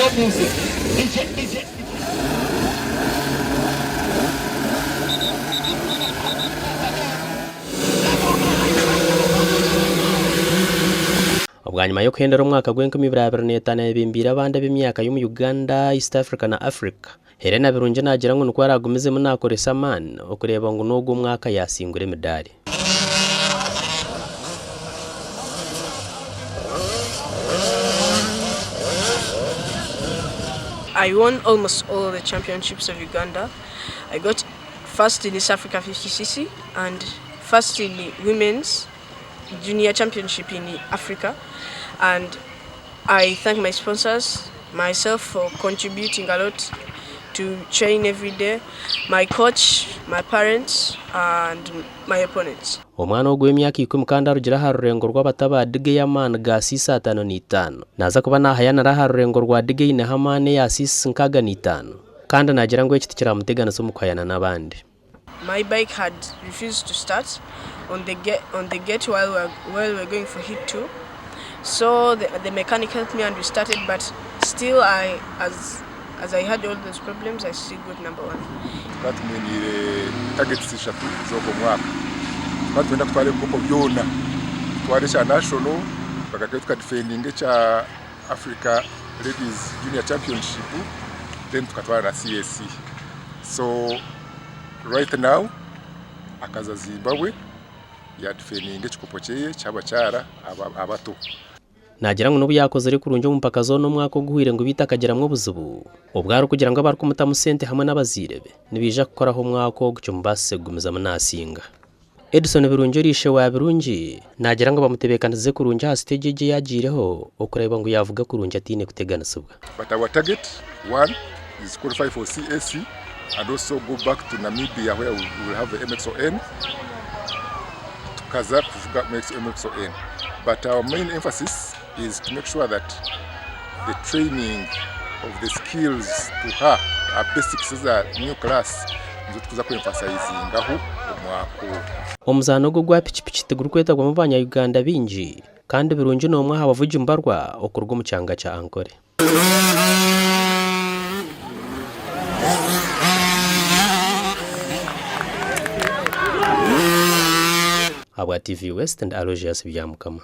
no music. Ubwa nyuma yo kuhendera umwaka gw'2025 bimbira abandi b'imyaka yo mu Uganda, East Africa na Africa. Helena Birungi nagira ngo nuko aragumize munakoresa man okureba ngo n'ubwo umwaka yasingure medali. I won almost all the championships of Uganda. I got first in East Africa 50cc and first in the women's junior championship in Africa. And I thank my sponsors, myself for contributing a lot to train every day, my coach, my parents and my opponents. Omwana ogw'emyaka 10 kandi arugira ha rurengo rw'abataba dige y'amana ga 655 naza kuba nahayana ra ha rurengo rwa dige ine hamane ya 655 kandi nagira ngo ekiti kiramutegana so mukayana n'abandi. My bike had refused to start on the gate while we were going for hit 2. So the mechanic helped me and we started, but still as I had all those problems, I still got number 1. Batwinire targets eshatu z'oko mwaka. Batwenda kutwara ibikopo byona. Tware cha national bakatwe defending cha Africa Ladies Junior Championship, then tukatwara na CSC. So right now akaza Zimbabwe ya defending ekikopo cyeye cy'abacyara abato. Nagira ngo nubu yakoze ari kurunje mu mpaka zo no mwaka guhire ngo bitakagiramwe buzubu ubwaro kugira ngo abarku mutamusente hamwe n'abazirebe nibija gukoraho mwaka gucyo mbase gumiza munasinga. Edison Birungi rishe wa Birungi nagira ngo bamutebekanize kurunje ha stage yagireho okureba ngo yavuga kurunje atine kutegana subwa. But our target 1 is qualify for CSC and also go back to Namibia where we will have the MXON. Kaza kuvuga MXON. But our main emphasis is to make sure that the training of the skills to her, our basics is a new class. Nzutukuza ku emphasize ngaho umwako. Omuzano go gwa pichipichi tegurkweta gwa mubanya Uganda binji kandi Birungi no mwaha bavuga imbarwa okurwa mu cyanga cya Ankole. Abwa TV West and Aloysius Byamukama.